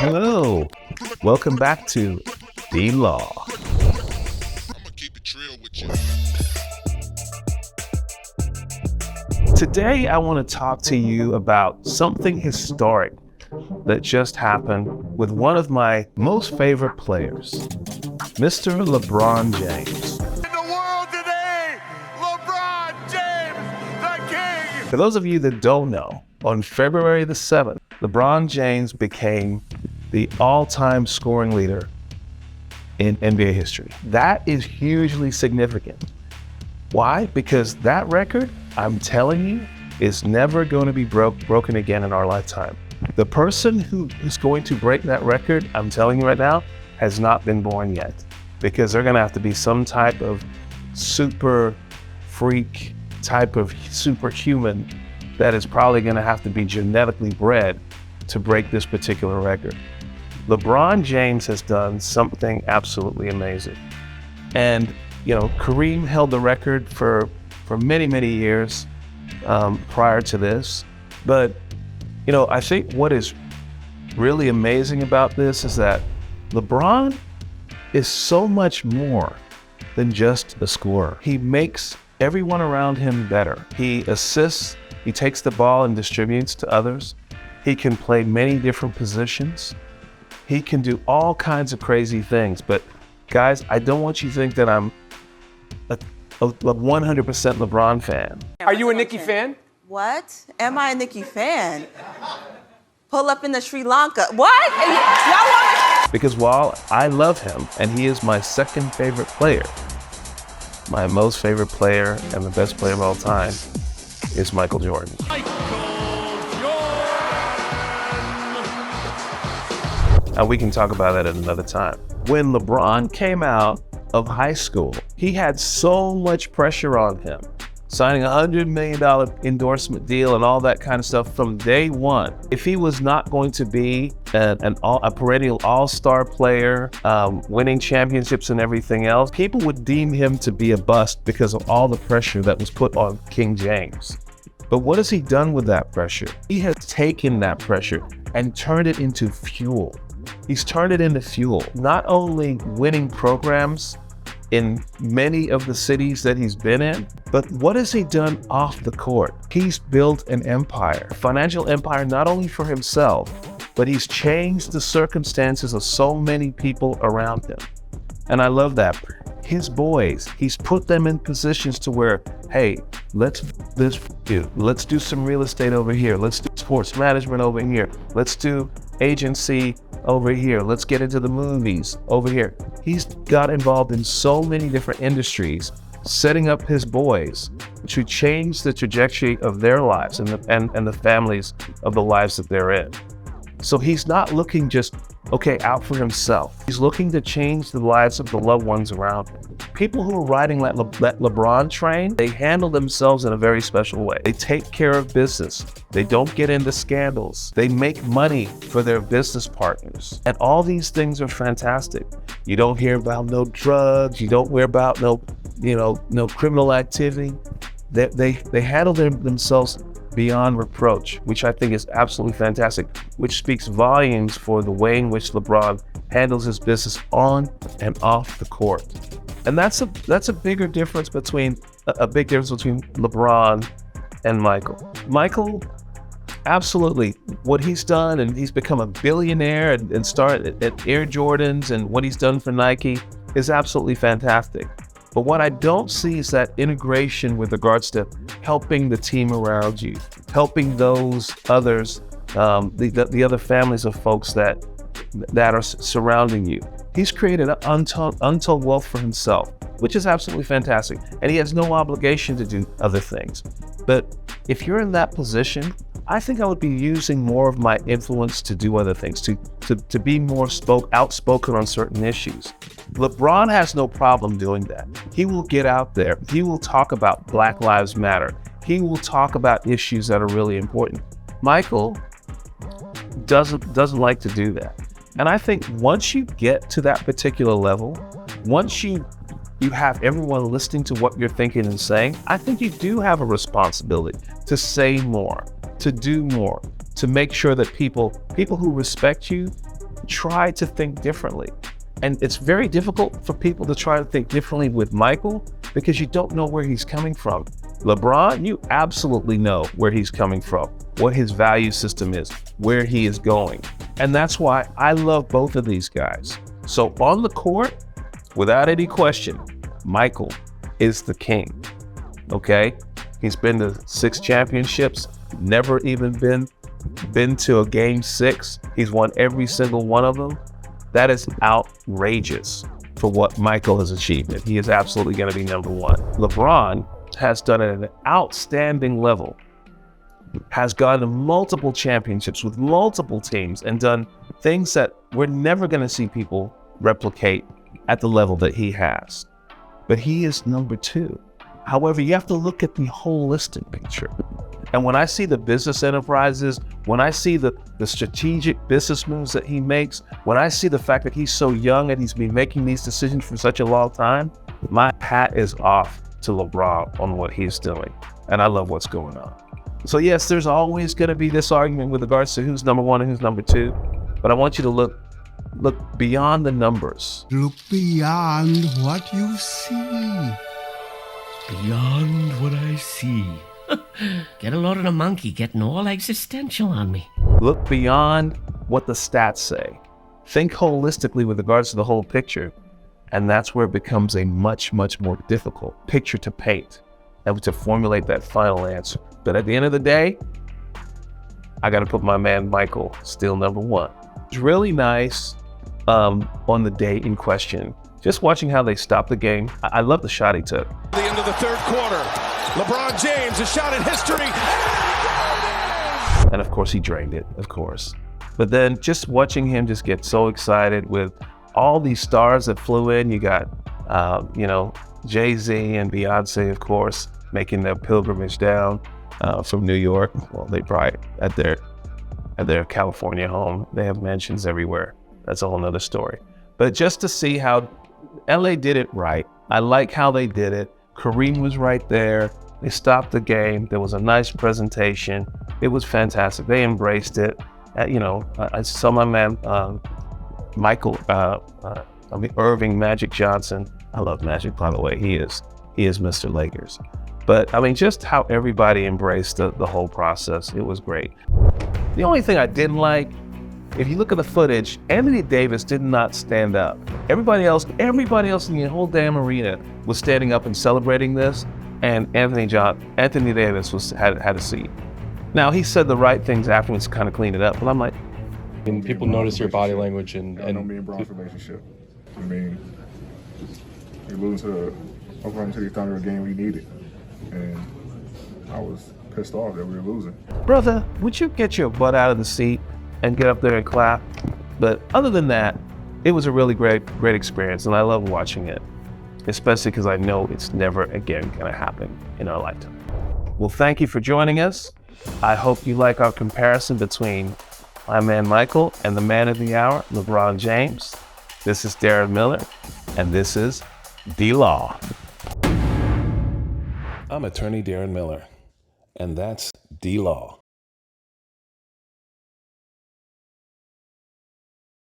Hello, welcome back to DLAW. Today, I want to talk to you about something historic that just happened with one of my most favorite players, Mr. LeBron James. In the world today, LeBron James, the king. For those of you that don't know, on February the 7th, LeBron James became the all-time scoring leader in NBA history. That is hugely significant. Why? Because that record, I'm telling you, is never going to be broken again in our lifetime. The person who is going to break that record, I'm telling you right now, has not been born yet, because they're going to have to be some type of super freak, type of superhuman that is probably going to have to be genetically bred to break this particular record. LeBron James has done something absolutely amazing. And, you know, Kareem held the record for many, many years prior to this. But, you know, I think what is really amazing about this is that LeBron is so much more than just a scorer. He makes everyone around him better. He assists, he takes the ball and distributes to others. He can play many different positions. He can do all kinds of crazy things. But guys, I don't want you to think that I'm a 100% LeBron fan. Are you a Nicki fan? What? Am I a Nicki fan? Pull up in the Sri Lanka. What? Y'all want Because while I love him and he is my second favorite player, my most favorite player and the best player of all time is Michael Jordan. And we can talk about that at another time. When LeBron came out of high school, he had so much pressure on him, signing a $100 million endorsement deal and all that kind of stuff from day one. If he was not going to be a perennial all-star player, winning championships and everything else, people would deem him to be a bust because of all the pressure that was put on King James. But what has he done with that pressure? He has taken that pressure and turned it into fuel. He's turned it into fuel, not only winning programs in many of the cities that he's been in, but what has he done off the court? He's built an empire, a financial empire, not only for himself, but he's changed the circumstances of so many people around him. And I love that. His boys, he's put them in positions to where, hey, let's do some real estate over here. Let's do sports management over here. Let's do agency over here. Let's get into the movies over here. He's got involved in so many different industries, setting up his boys to change the trajectory of their lives and the families of the lives that they're in. So he's not looking just, out for himself. He's looking to change the lives of the loved ones around him. People who are riding that LeBron train, they handle themselves in a very special way. They take care of business. They don't get into scandals. They make money for their business partners. And all these things are fantastic. You don't hear about no drugs. You don't hear about no criminal activity. They handle themselves beyond reproach, which I think is absolutely fantastic, which speaks volumes for the way in which LeBron handles his business on and off the court. And that's a bigger difference between LeBron and Michael. Michael, absolutely, what he's done, and he's become a billionaire and started at Air Jordans, and what he's done for Nike is absolutely fantastic. But what I don't see is that integration with regards to helping the team around you, helping those others, the other families of folks that are surrounding you. He's created an untold wealth for himself, which is absolutely fantastic. And he has no obligation to do other things. But if you're in that position, I think I would be using more of my influence to do other things, to be more outspoken on certain issues. LeBron has no problem doing that. He will get out there. He will talk about Black Lives Matter. He will talk about issues that are really important. Michael doesn't like to do that. And I think once you get to that particular level, once you have everyone listening to what you're thinking and saying, I think you do have a responsibility to say more, to do more, to make sure that people who respect you try to think differently. And it's very difficult for people to try to think differently with Michael because you don't know where he's coming from. LeBron, you absolutely know where he's coming from, what his value system is, where he is going. And that's why I love both of these guys. So on the court, without any question, Michael is the king, okay? He's been to 6 championships, never even been to a game 6. He's won every single one of them. That is outrageous for what Michael has achieved. And he is absolutely going to be number 1. LeBron has done it at an outstanding level, has gone to multiple championships with multiple teams and done things that we're never going to see people replicate at the level that he has. But he is number 2. However, you have to look at the holistic picture. And when I see the business enterprises, when I see the strategic business moves that he makes, when I see the fact that he's so young and he's been making these decisions for such a long time, my hat is off to LeBron on what he's doing. And I love what's going on. So yes, there's always going to be this argument with regards to who's number 1 and who's number 2. But I want you to look beyond the numbers. Look beyond what you see. Beyond what I see. Get a load of the monkey getting all existential on me. Look beyond what the stats say. Think holistically with regards to the whole picture. And that's where it becomes a much, much more difficult picture to paint and to formulate that final answer. But at the end of the day, I got to put my man Michael still number 1. It's really nice on the day in question. Just watching how they stopped the game. I love the shot he took. The end of the 3rd quarter. LeBron James, a shot in history. And of course he drained it, of course. But then just watching him just get so excited with all these stars that flew in. You got, Jay-Z and Beyonce, of course, making their pilgrimage down from New York. Well, they probably at their California home. They have mansions everywhere. That's a whole nother story. But just to see how LA did it right. I like how they did it. Kareem was right there. They stopped the game. There was a nice presentation. It was fantastic. They embraced it. I saw my man, Irving Magic Johnson. I love Magic, by the way. He is Mr. Lakers. But just how everybody embraced the whole process. It was great. The only thing I didn't like, if you look at the footage, Anthony Davis did not stand up. Everybody else in the whole damn arena was standing up and celebrating this, and Anthony Davis had a seat. Now, he said the right things afterwards to kind of clean it up, but I'm like... And people notice your body language and I know me and Bron's relationship. We losing to Oklahoma City Thunder a game we needed, and I was pissed off that we were losing. Brother, would you get your butt out of the seat and get up there and clap? But other than that, it was a really great experience, and I love watching it, especially because I know it's never again going to happen in our lifetime. Well, thank you for joining us. I hope you like our comparison between my man Michael and the man of the hour, LeBron James. This is Darren Miller, and this is DLAW. I'm attorney Darren Miller, and that's DLAW.